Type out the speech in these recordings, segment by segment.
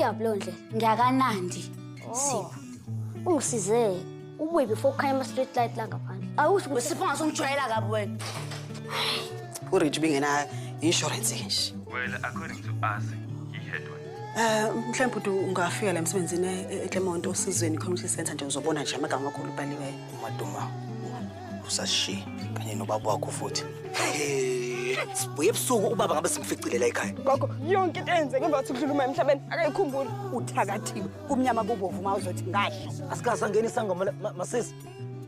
Iyablondle, ngiyakanandi. Sipho. Ungisize. Ubuye before kukhanya ama-street light la ngaphandle. Awusho ukuthi Sipho ngasongijwayela kabi wena. uRich bingena insurance nje. Well, according to us, he had one. Mhlawumbe uthi ungafika la emsebenzini eClermont osizweni community center nje uzobona nje amagama amakhulu ubhaliweyo. Maduma usashiya kanye nobaba wakho futhi. Sibuye ebusuku ubaba ngabe simficile la ekhaya. Gogo yonke into eyenzeke emva kokuthi udlula emhlabeni akayikhumbuli uthakathiwe umnyama bubovu mawuzothi ngahla. Asikaze angena isangoma masisi.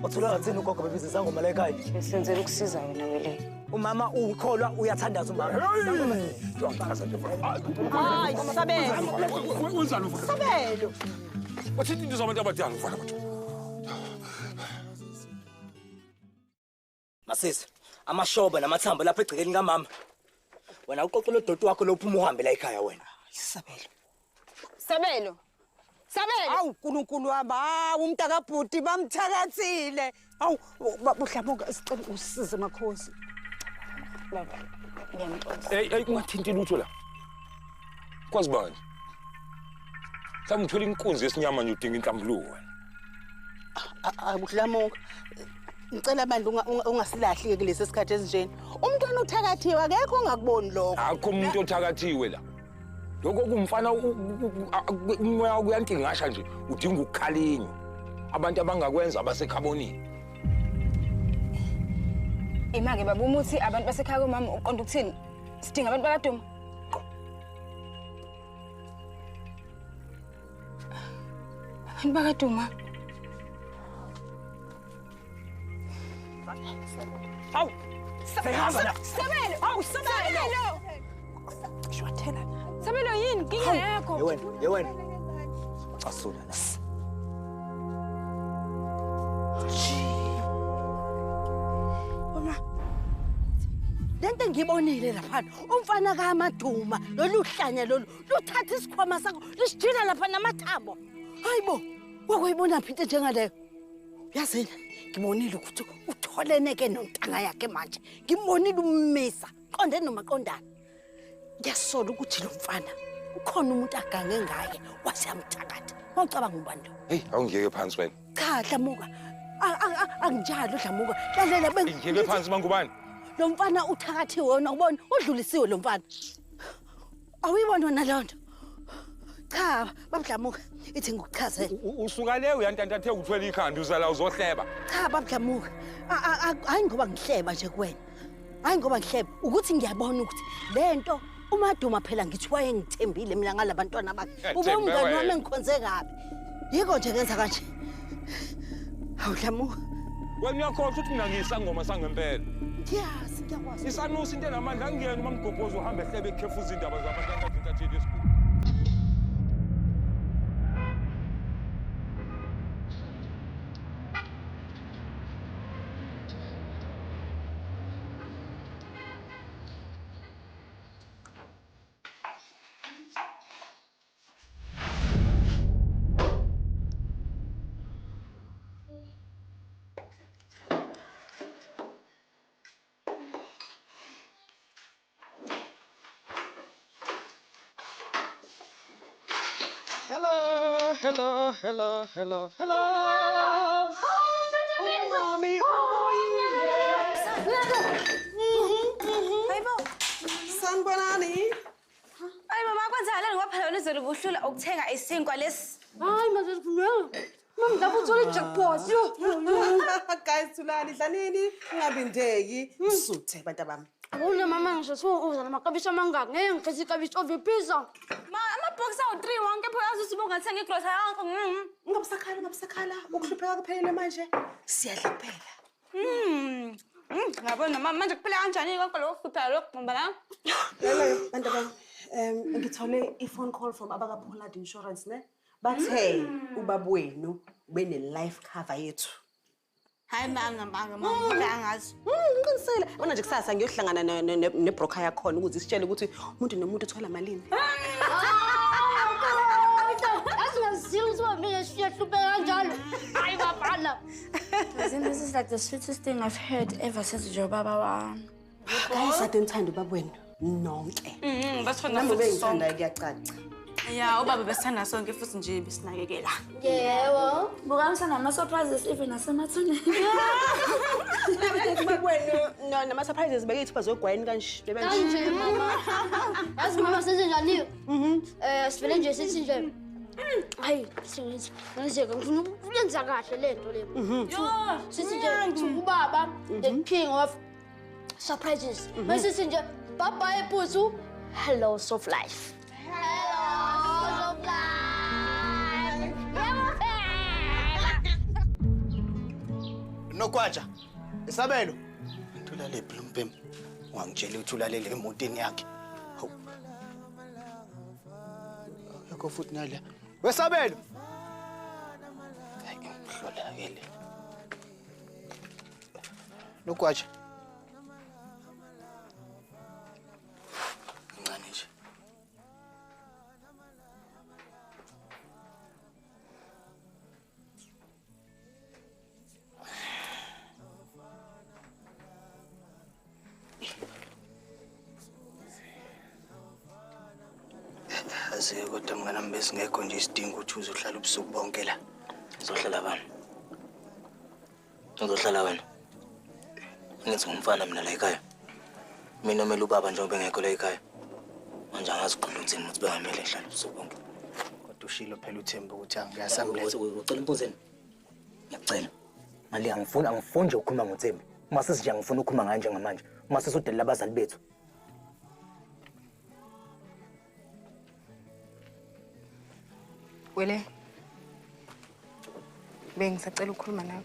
Wathola ngathini ugogo bebiza isangoma la ekhaya. Besenzela ukusiza wena wele. Umama ukholwa uyathandaza umama. Hayi sabelo. Wenzani mfana? Sabelo. Wathi into zabantu abadala mfana bathu. Masisi, amashoba namathambo lapha egcekeni kamama. Wena uqoqela udoti wakho lophuma uhambe la ekhaya wena. Sabelo. Sabelo. Sabelo. Awu uNkulunkulu wami, hawu umntakabhuti bamthakathile. Awu uhlamuka sicela usize makhosi. Baba. Ngiyamxoxa. Hey, ungathinti lutho la. Kwazi bani? Mhlawumbe uthola inkunzi yesinyama nje udinga inhlambuluko wena. Uhlamuka. Ngicela manje ungasilahli kulesi sikhathi esinjeni. Umntwana uthakathiwe akekho ongakuboni lokho. Akho umuntu othakathiwe la. Lokho kumfana umoya kuyantingasha nje udinga ukukhalinywa. Abantu abangakwenza abasekhabonini. Imake baba umuthi abantu basekhaya komama uqonda ukuthini? Sidinga abantu bakaduma. Abantu bakaduma. Awu Sabelo. awu Sabelo. Shwathela. Sabelo yini inkinga yakho? Yewena. Asula la. Lento ngibonile lapha umfana kaMaduma loluhlanya lolu luthatha isikhwama sakho lisijika lapha namathambo. Hayibo wakuyibona phi into njengaleyo? Yazini ngibonile ukuthi utholeneke nontanga yakhe manje. Ngibonile ummisa qonde nomaqondana. Ngiyasola ukuthi lo mfana ukhona umuntu agange ngaye wasiyamthakatha. Awucabanga ubani lo? Hey, awungiyeke phansi wena. Cha Dlamuka. Angijalo Dlamuka. Lalela Ngiyeke phansi mangubani? Lo mfana uthakathiwe wona ubona udlulisiwe lo mfana. Awuyibona wona lonto? Cha, babudlamuka ithi ngikuchazela. Usuka le uyantantathe ukuthwela ikhanda uzala uzohleba. Cha babudlamuka. Hayi ngoba ngihleba nje kuwena. Hayi ngoba ngihleba ukuthi ngiyabona ukuthi lento uMaduma phela ngithi wayengithembile mina ngalabantwana bakhe. Ube umngane wami engikhonze kabi. Yiko nje ngenza kanje. Awudlamuka. Wena uyakhohlwa ukuthi mina ngiyisangoma sangempela. Yes, ngiyakwazi. Isanusi into enamandla angiyena uma mgobhoza uhamba ehlebe ekhefuza indaba zabantu abantathatheli esikhulu. Hello. Mommy. Hayibo. Sanibonani. Hayi mama kwenzakala ngoba phela wena uzolo buhlula ukuthenga isinkwa lesi. Hayi mazezikhuluma. Mama lapho uthola ijackpot. Guys Thulani dlanini ungabindeki. Usuthe bantu bami. Awuna mama ngisho uzana amakabishi amangaki. Ngeke ngikhethe ikabishi oviphiza. Ma amabhox awu-3 wonke phela azuthi bongathenga igrocery yakho. Ngabusakhala ukuhlupheka kuphela manje. Siyadlaphela. Ngabona mama manje kuphela kanjani konke lokho futhi lokho mbala. Lelo bantu bami. Ngithole i-phone call from abaka-Pollard Insurance ne. Bathe ubaba wenu bene life cover yethu. Hayi mama angazi. Ngiqinisele. Bona nje kusasa ngiyohlangana nebroker yakhona ukuze isitshele ukuthi umuntu nomuntu uthola malini. Asingaziyo ukuthi mina siyahlupheka kanjalo. Hayi bafana. This is like the sweetest thing I've heard ever since your baba wami. Guys, ade ngithanda ubaba wenu nonke. Basifuna Nami futhi bengithanda sonke. kuyacaca. Ya, ubaba besithanda sonke futhi nje besinakekela. Yebo. Buka ngisana ama-surprises even nasemathuneni. Kuba nama-surprises bekithi bazogwayini kanje. Kanje mama. Yazi mama senze njani? Sivele nje sithi nje. Hayi, ngizeke ngifuna ukuyenza kahle lento le. Yo, sithi nje ubaba the king of surprises. Bese nje bye bye Pusu. Hello soft life. Hello soft life. Nokwatsha. Isabelo. Thulale Blompem. Ungangitshela ukuthi ulalele emotweni yakhe. Hawu. Yakho futhi nala. Wesabelo. Hayi, ngihlola-ke le. Nokwatsha. Ncane nje. Aziye kodwa mngani wami besingekho nje isidingo ukuthi uzohlala ubusuku bonke la. Uzohlala bani? Uzohlala wena? Ngithi ngumfana mina la ekhaya. Mina omele ubaba njengoba engekho la ekhaya. Manje angazi uqonda ukuthini ukuthi bengamele ehlala ubusuku bonke. Kodwa ushilo phela uThemba ukuthi angiyasamletha. Ucela impuzeni. Ngiyacela. Mali angifuni nje ukukhuluma ngoThemba. Uma sesije angifuni ukukhuluma ngaye njengamanje. Uma sesudela abazali bethu. Wele. Bengisacela ukukhuluma nawe.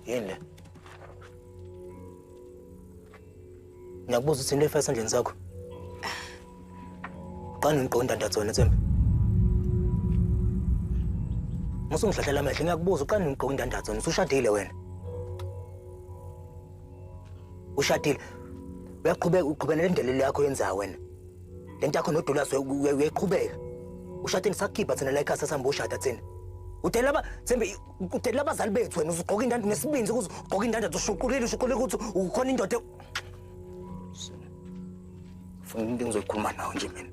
Yini le? Ngiyakubuza ukuthi into efaka esandleni sakho. Qani ngiqonda ndatsona Themba. Musungihlahlela amehlo ngiyakubuza uqani ngiqonda indandathona usushadile wena. Ushadile. Uqhubeka nendlela yakho yenza wena. Lento yakho noDulas uyayiqhubeka. Ushadile sakhipha thina la ekhaya sasihamba ushada thina. Uthela abazali bethu wena uzugqoka indanda nesibinzi ukuthi ugqoka indanda ushuqulile ukuthi ukhona indoda. Funa into engizoyikhuluma nawe nje mina.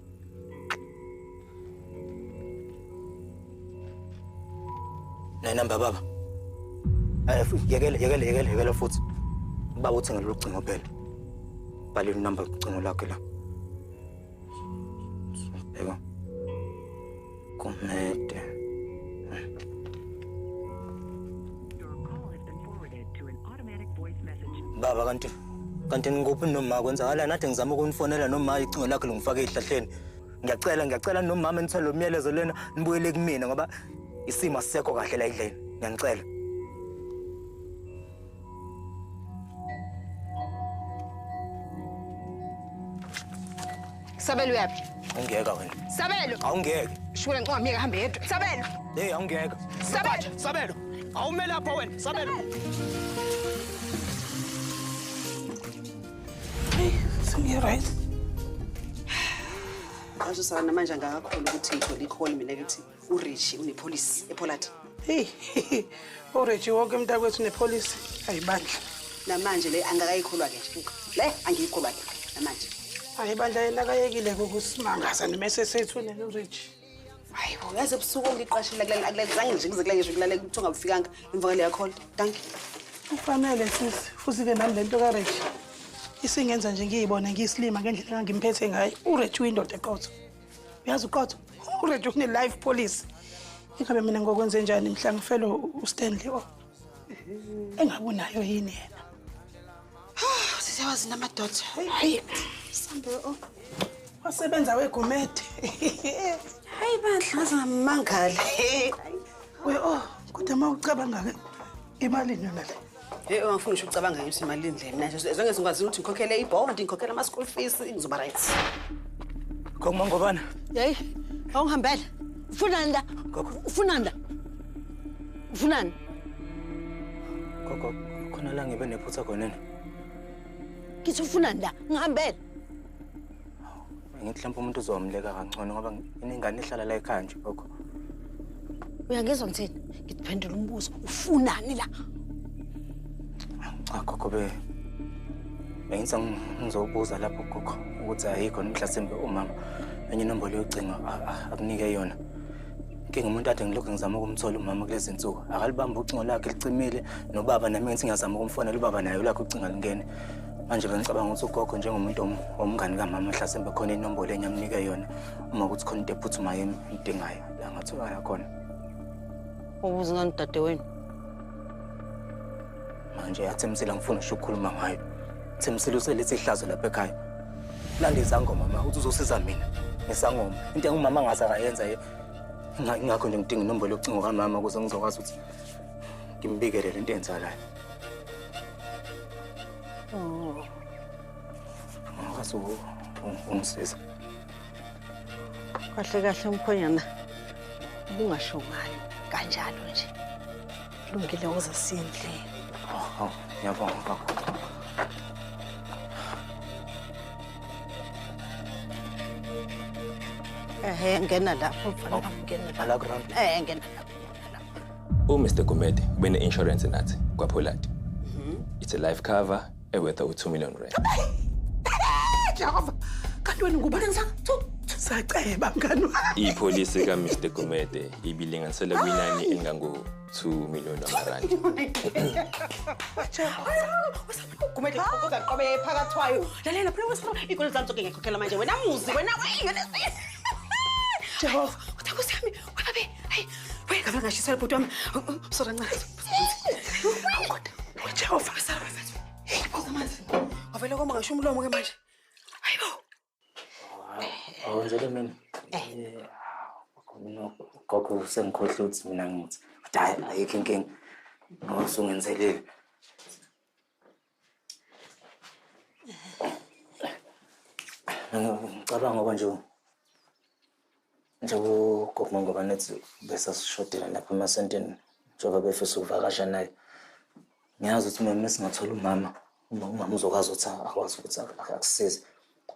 Namba baba. Yekela futhi. Baba uthi ngalo ucingo phela. Bhala inamba ucingo lakhe la. Yebo. Kumede. Baba kanti ngikuphi noma kwenzakala nathi ngizama ukunifonela noma icingo lakhe lungifaka ehlahleni. Ngiyacela nomama nithole lo myalezo lena nibuyele kumina ngoba isimo asisekho kahle la endlini. Ngiyanicela. Sabelo uyapi? Awungeka wena. Sabelo. Awungeke. Shule ngicela ngiyeke hambe yedwa. Sabelo. Hey, awungeka. Sabelo. Awumele lapha wena. Sabelo. Hey, right. Manje sana manje angakakhona ukuthi ngithole i-call mina ukuthi uRichi unepolice ePolati. Hey, uRichi wonke umntakwethu unepolice ayibandla. Namanje le angakayikholwa ke nje. Le angiyikholwa ke namanje. Ayibandla yena akayekile ukusimangaza nemese sethu uRichi. Hayibo, yazi ebusuku ngiqashile akulenzange nje ngize kule ngisho kulale ukuthi ungabufikanga emva kwale call. Thank you. Ufanele sisi futhi ke nami lento kaRichi. Isingenza nje ngiyibona ngiyislima ngendlela engimphethe ngayo. uRichi uyindoda eqotho. Uyazi uqotho? uRichi une live police. Ingabe mina ngokwenze njani mhla ngifelo uStanley o. Engabunayo yini yena? Sisewazi namadoda. Hayi. Sambe o. Wasebenza weGumede. Hayi bandla ngizamangala. We kodwa mawucabanga ke imalini yona le. Hey, ungafuni ngisho ucabanga ngithi imali indlela manje. Zonke ngikwazi ukuthi ngikhokhele ibond, ngikhokhele ama school fees, ngizoba right. Ngobana? Hey, awungihambela. Ufunani la? Ufunani la? Ufunani? Gogo, khona la ngibe nephutha khona. Ngithi ufunani la? Ngihambela. Ngithi mhlawumbe umuntu uzomleka kangcono ngoba iningane ihlala la ekhaya nje gogo. Uyangizwa ngithini? Ngiphendula umbuzo. Ufunani la? Cha gogo bengithi ngizobuza lapho gogo ukuthi ayikho mhlasimbe umama enye inombolo yocingo akunike yona. Inkinga umuntu ade ngilokhu ngizama ukumthola umama kulezi zinsuku. Akalibamba ucingo lakhe licimile nobaba nami ngithi ngiyazama ukumfonela ubaba naye lakho ucinga lingene. Manje bengicabanga ukuthi ugogo njengomuntu omngani kamama mhlasimbe khona inombolo enyamnike yona uma ukuthi khona into ephuthumayo emdingayo la ngathola yakhona. Ubuze ngani dadewenu? Manje yathemsela ngifuna ukukhuluma ngayo. Themsela uselethi ihlazo lapha ekhaya. Landa izangoma mama uthi uzosiza mina ngesangoma. Into engumama ngase akayenza ingakho nje ngidinga inombolo yocingo kamama ukuze ngizokwazi ukuthi ngimbikele lento eyenzakalayo. Ngakwazi ungisiza. Kahle kahle mkhonyana. Bungasho ngani kanjalo nje. Lungile uzasindle. Ngiyabonga baba. Ngena lapho mfana ngena Ala ground. Ngena lapho. Mr. Gumede ubene insurance nathi kwaPolati. It's a life cover worth R2 million. Jehova. Kanti wena ngubani saceba mngani wami. Ipolisi ka Mr. Gumede ibilinganisela kwinani engango R2 million. Gumede uzaqobe phakathi wayo. Lalela phela wesifana ikolo zami zonke ngikhokhela manje wena muzi wena Jehova. Uthakuzami wababe hayi wena ngashisela bhuti wami sora ncane. Jehova sara bafethu. Amanzi. Wavela kwama ngisho umlomo ke manje. Hayibo. Awenzele mina. Gogo sengikhohle ukuthi mina ngithi hayi ayikho inkinga. Ngosungenzelile. Ngicabanga ngoba nje ugogo ngoba nethi bese sishodela lapha emasenteni njengoba befisa ukuvakasha naye. Ngiyazi ukuthi mina singathola umama uzokwazi ukuthi akwazi ukuthi akusize.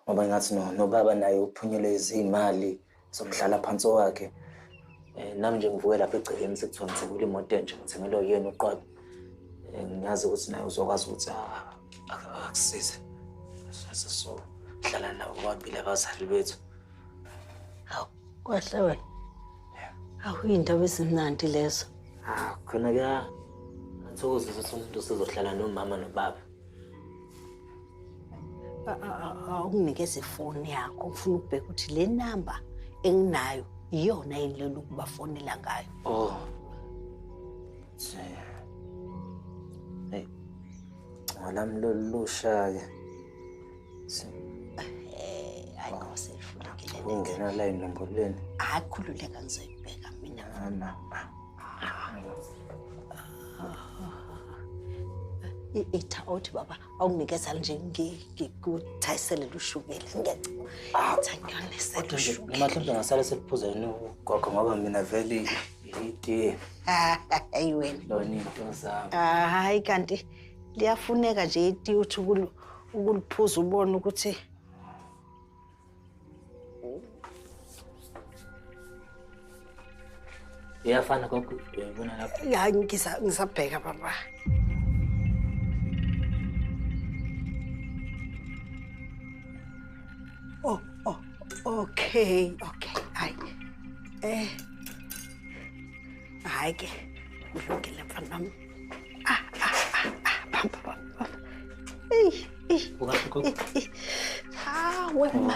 Ngoba ngathi nobaba naye uphunyelwe izimali zomhlala phansi wakhe. Nami nje ngivuke lapha egcekeni sekuthiwa ngithengile imoto entsha ngithengelwe yena uqwabo. Ngiyazi ukuthi naye uzokwazi ukuthi akusize. So hlala nawo kwabili abazali bethu. Hawu kwahle wena. Awuyindaba ezimnandi lezo. Khona ke ngithokozisa ukuthi umuntu usezohlala nomama nobaba. Unginikeze ifoni yakho ufuna ukubheka ukuthi le number enginayo iyona yini le ukubafonela ngayo. Oh. Hey. Ngalami lolusha ke. Hayi ngosefulekile. Ngingena la inombolweni. Hayi khululeka ngizoyibheka mina. Itha othi baba awunginikeza nje ngikuthayisele lushukela ngiyacela ushukela. Mhlawumbe ngasale seliphuzeni ugogo ngoba mina vele iti. Hayi wena. Lona into zami. Hayi kanti liyafuneka nje iti uthi ukuliphuza ubone ukuthi iyafana gogo uyabona lapha. hayi ngisabheka baba. Oh, okay. Hayi. Hayi ke. Ulungile mfana wami. Bamba. Ukahle gogo. Wema.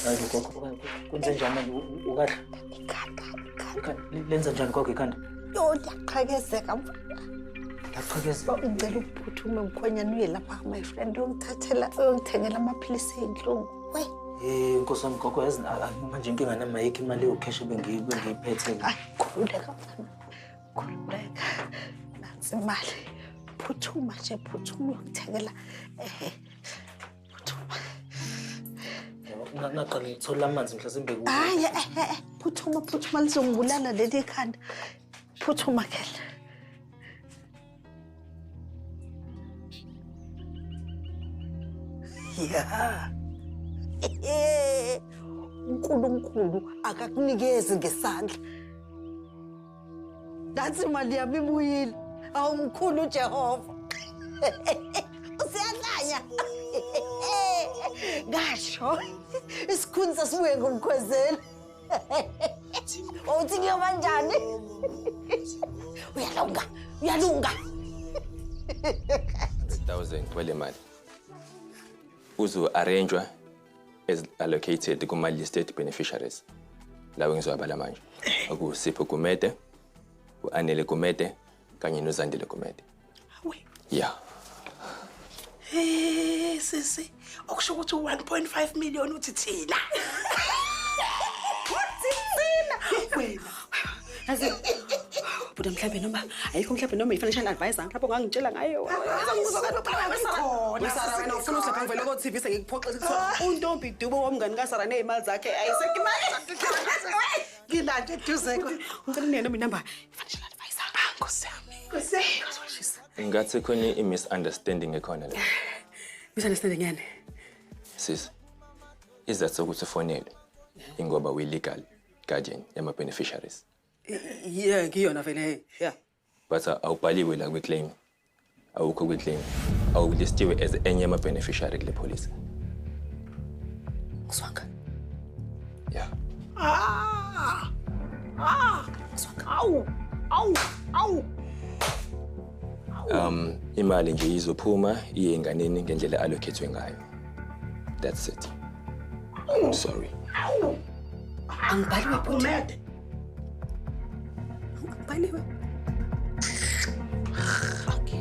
Hayi gogo, kwenze njani ukahle? Ikhanda. Lenza njani gogo ikhanda? Yo, ndiyaqhakazeka mfana. Ndiyaqhakazeka. Ngicela ukuphuthume mkhonyana uye lapha my friend uyongithengela amaphilisi enhlungu. We. Nkosi wami gogo yazi manje inkinga nami ayikho imali yocash bengiyiphethe. Khululeka mfana. Khululeka. Nansi imali. Phuthuma uyongithengela phuthuma. Ngaqala ngithola amanzi mhlasimbe ku. Hayi phuthuma lizongibulala leli khanda. Phuthuma kela. Yeah. uNkulunkulu akakunikezi ngesandla. Nathi imali yami ibuyile. Awumkhulu uJehova. Usiyahlanya. Ngasho isikhundla sibuye ngomkhwezeli. Uthi kuyoba njani? Uyalunga. 1,000 wale mali uzo-arrangewa as allocated kuma-listed beneficiaries lawo engizowabala manje akuSipho Gumede, u-Anele Gumede kanye noZandile Gumede. Yeah. Hey sisi, okusho ukuthi 1.5 million uthi thina. Uthi thina. Wena. Azi. Buda mhlawumbe noma ayikho mhlawumbe noma i-financial advisor mhlawumbe ongangitshela ngayo. Wena ufuna uhlapha ngivele ko TV sengikuphoxa uNtombi Dubo womngani kaSara nezimali zakhe ayiseke imali. Ngilanje eduzeko. Ngicela nene noma inamba i-financial advisor. Nkosi yami. Ngathi khona i-misunderstanding ekhona la. Misunderstanding yani? Sis, izathu sokuthi ufonele ingoba we-legal guardian yama-beneficiaries. Yeah, ngiyona vele yeah. But awubhaliwe la kwi-claim. Awukho kwi-claim. Awulistiwe as enye yama-beneficiary kule police. Kuswanga. Yeah. Awu. Imali nje izophuma iye enganeni ngendlela allocatwe ngayo. That's it. I'm sorry. Angibhaliwe Gumede. Angibhaliwe. Okay.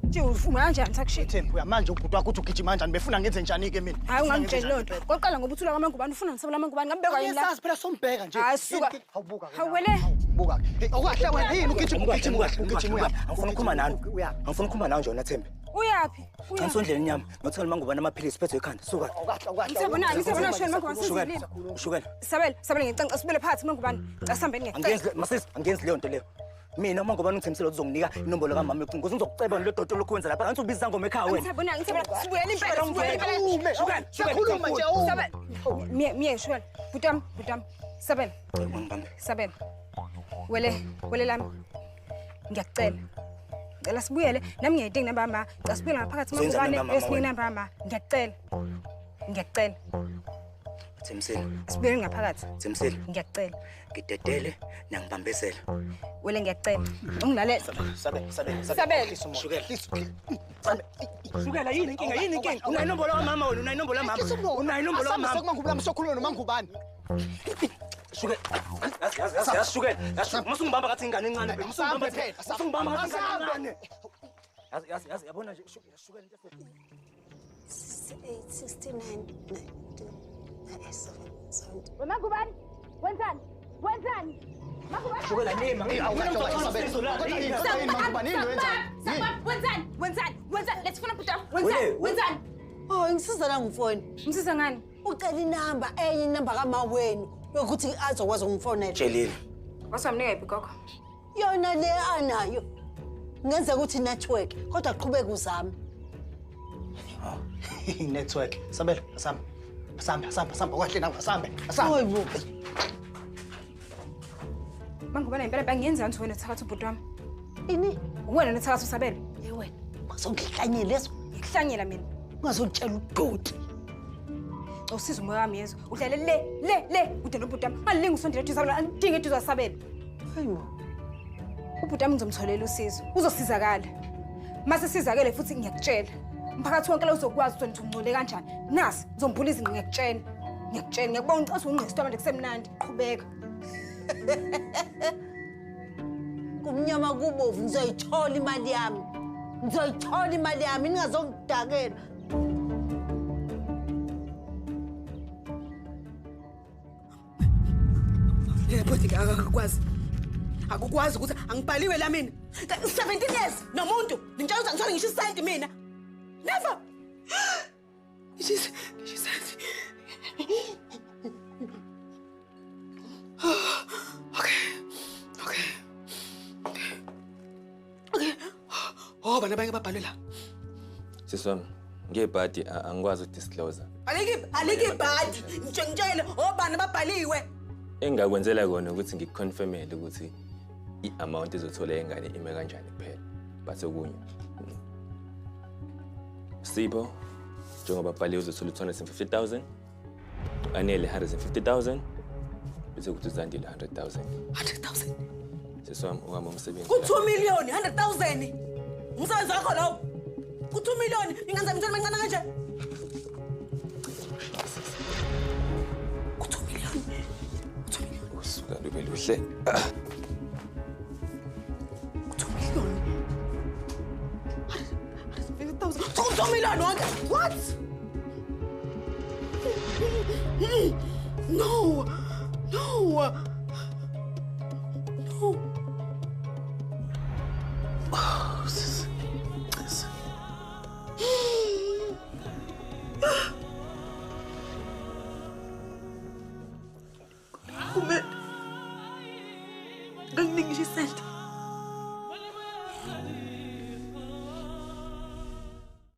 Nje ufuma kanjani takushit? Thembu manje ubhuti wakho uthi ugijima kanjani befuna ngenze njani ke mina? Hayi ungangitsheli lonto. Qoqala ngoba uthula kwamangubani ufuna ngisabela amangubani ngambekwa yini la? Yasazi phela sombheka nje. Hayi suka. Awubuka. Hawele. Buka. Awukahle wena yini ugijima. Angifuna ukukhuluma nani. Angifuna ukukhuluma nawe nje Thembu. Uyaphi? Kanisondleni inyama. Ngiyothola mangubani amaphilisi phethe ekhanda. Suka. Ngizabona shona mangubani sizilile. Ushukela. Sabela ngicanca sibele phansi mangubani. Asihambeni ngiyacela. Angenzi leyo nto leyo. Mina mangubani uNthembisile uzonginika inombolo kaMama ukuze ngizokuceba lo dodo lokwenza lapha ngathi ubiza ngoma ekhaya wena. Ngizabona sibuyela impela. Siyakhuluma nje. Sabela. Miye shona. Butam. Sabela. Wele lami. Ngiyacela. Ngicela sibuyele nami ngiyayidinga namba mama. Cha sibuyele ngaphakathi mangubani esinye namba mama. Ngiyacela. Thembisile. Sibuyele ngaphakathi. Thembisile. Ngiyacela. Ngidedele nangibambezela. Wele ngiyacela. Ungilalela. Sabela. Shukela yini inkinga? Unayinombolo kaMama wena, unayinombolo kaMama. Unayinombolo kaMama. Sekungubani sokhuluma nomangubani. Shukela. Shukela. Musungibamba ngathi ingane encane phela. Musungibamba ngathi ingane encane. Yazi yabona nje shukela into 69 Mangubani wenzani shukela nima wenzani let's phone buta wenzani Oh ngisiza la ngifoni. msiza ngani Ucela inamba enye inamba kaMama wenu yokuthi azokwazi ungifonela. Tshelile. wasamnika iphi gogo Yona le anayo. Ngenza ukuthi network kodwa aqhubeke uzama. Network. Sabela, samba kwahle nawe asambe. Hayibo. Mangubani impela bangiyenzani wena thakatha ubhuti wami Ini wena nethakatha usabela wena bazongihlanyela leso. ngihlanyela mina Ungazotshela udoti. usiza umoya wami yezwa udlale le ude nobhuti wami malingi usondela eduze sabela andinge eduze sabela Hayibo. ubhuti wami ngizomtholela usizo uzosizakala mase sizakele futhi ngiyakutshela umphakathi wonke la uzokwazi ukuthi ungcole kanjani nasi ngizombhula izinqe ngiyakutshela ngiyakubona ngicela ungqesitwa manje kusemnandi qhubeka Kumnyama kubovu ngizoyithola imali yami. Ningazongidakela. Yebhodika akukwazi ukuthi angibhaliwe la mina. 17 years nomuntu ngitshela ukuthi ngithole ngisho isenti mina. Never. Ngisho isenti. Okay. Oh, bana bayenge babhalwe la. Siswami, Ngebhadi angikwazi ukudisclose. Alike ibhadi. Ngitshengitshele obani ababhaliwe. Engakwenzela kona ukuthi ngikuconfirmele ukuthi i-amount ezothola ingane ime kanjani kuphela. Base okunye. Sipho njengoba bhaliwe uzothola 250,000. Anele 150,000. Bese kuthi uzandile 100,000. 100,000. Seswami uhamba umsebenzi. Ku2 million 100,000. Umsebenzi wakho lo. Ku2 million ingenza mntwana mancane kanje. Ku2 million. Usuka lube luhle. Ku2 million. 2 million what? No. No. No. Oh, sis. Sis. Ngikuningisha isenta.